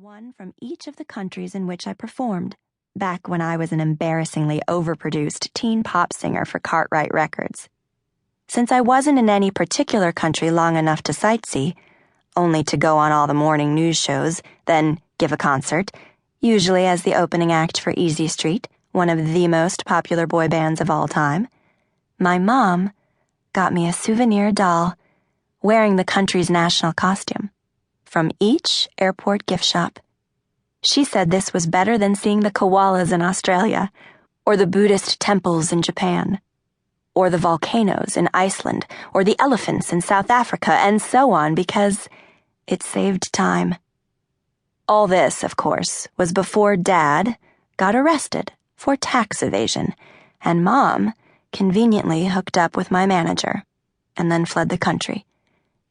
one from each of the countries in which I performed, back when I was an embarrassingly overproduced teen pop singer for Cartwright Records. Since I wasn't in any particular country long enough to sightsee, only to go on all the morning news shows, then give a concert, usually as the opening act for Easy Street, one of the most popular boy bands of all time, my mom got me a souvenir doll wearing the country's national costume from each airport gift shop. She said this was better than seeing the koalas in Australia, or the Buddhist temples in Japan, or the volcanoes in Iceland, or the elephants in South Africa, and so on, because it saved time. All this, of course, was before Dad got arrested for tax evasion, and Mom conveniently hooked up with my manager, and then fled the country,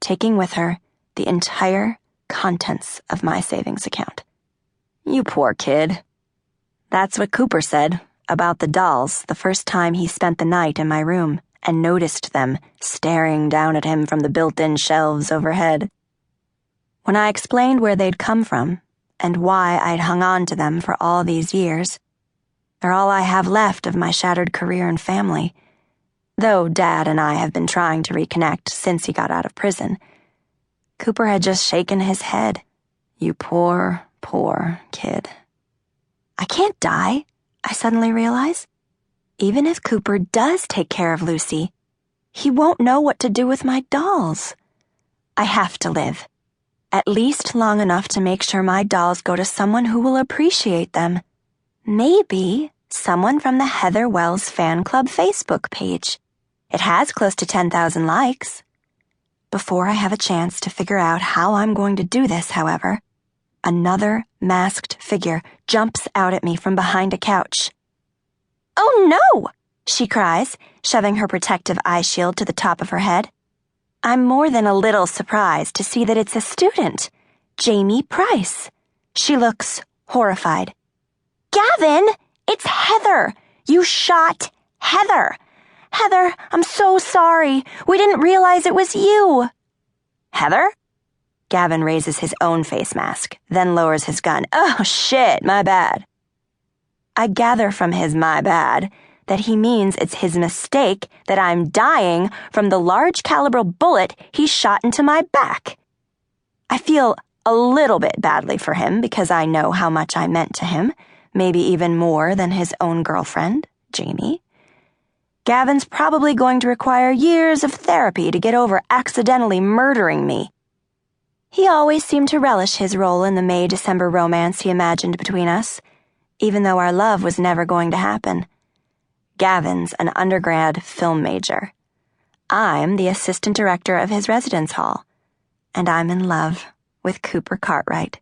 taking with her the entire contents of my savings account. You poor kid. That's what Cooper said about the dolls the first time he spent the night in my room and noticed them staring down at him from the built-in shelves overhead. When I explained where they'd come from and why I'd hung on to them for all these years, they're all I have left of my shattered career and family, though Dad and I have been trying to reconnect since he got out of prison. Cooper had just shaken his head. You poor kid. I can't die, I suddenly realize. Even if Cooper does take care of Lucy, he won't know what to do with my dolls. I have to live, at least long enough to make sure my dolls go to someone who will appreciate them. Maybe someone from the Heather Wells Fan Club Facebook page. It has close to 10,000 likes. Before I have a chance to figure out how I'm going to do this, however, another masked figure jumps out at me from behind a couch. "Oh no!" she cries, shoving her protective eye shield to the top of her head. I'm more than a little surprised to see that it's a student, Jamie Price. She looks horrified. "Gavin, it's Heather! You shot Heather! Heather, I'm so sorry. We didn't realize it was you." "Heather?" Gavin raises his own face mask, then lowers his gun. "Oh, shit, my bad." I gather from his "my bad" that he means it's his mistake that I'm dying from the large caliber bullet he shot into my back. I feel a little bit badly for him because I know how much I meant to him, maybe even more than his own girlfriend, Jamie. Gavin's probably going to require years of therapy to get over accidentally murdering me. He always seemed to relish his role in the May-December romance he imagined between us, even though our love was never going to happen. Gavin's an undergrad film major. I'm the assistant director of his residence hall, and I'm in love with Cooper Cartwright.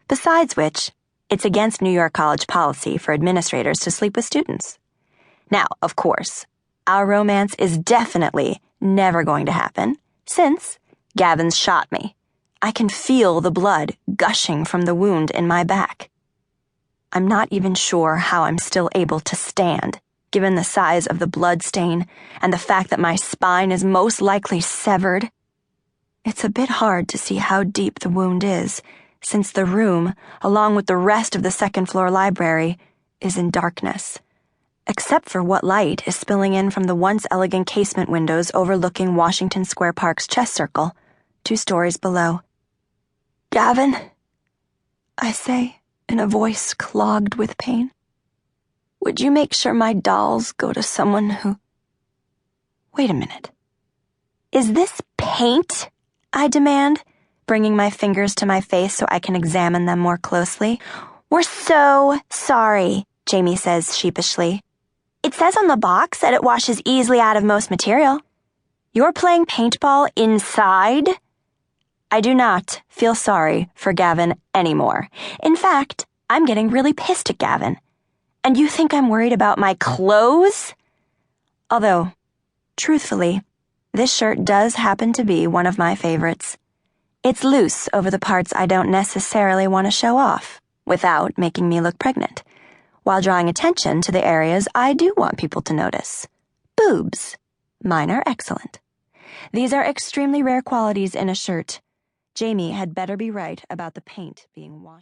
Besides which, it's against New York College policy for administrators to sleep with students. Now, of course, our romance is definitely never going to happen, since Gavin's shot me. I can feel the blood gushing from the wound in my back. I'm not even sure how I'm still able to stand, given the size of the blood stain and the fact that my spine is most likely severed. It's a bit hard to see how deep the wound is, since the room, along with the rest of the second-floor library, is in darkness, except for what light is spilling in from the once elegant casement windows overlooking Washington Square Park's chess circle, 2 stories below. "Gavin," I say, in a voice clogged with pain, "would you make sure my dolls go to someone who—" Wait a minute. Is this paint? I demand, bringing my fingers to my face so I can examine them more closely. "We're so sorry," Jamie says sheepishly. "It says on the box that it washes easily out of most material." "You're playing paintball inside?" I do not feel sorry for Gavin anymore. In fact, I'm getting really pissed at Gavin. And you think I'm worried about my clothes? Although, truthfully, this shirt does happen to be one of my favorites. It's loose over the parts I don't necessarily want to show off, without making me look pregnant, while drawing attention to the areas I do want people to notice. Boobs. Mine are excellent. These are extremely rare qualities in a shirt. Jamie had better be right about the paint being washed.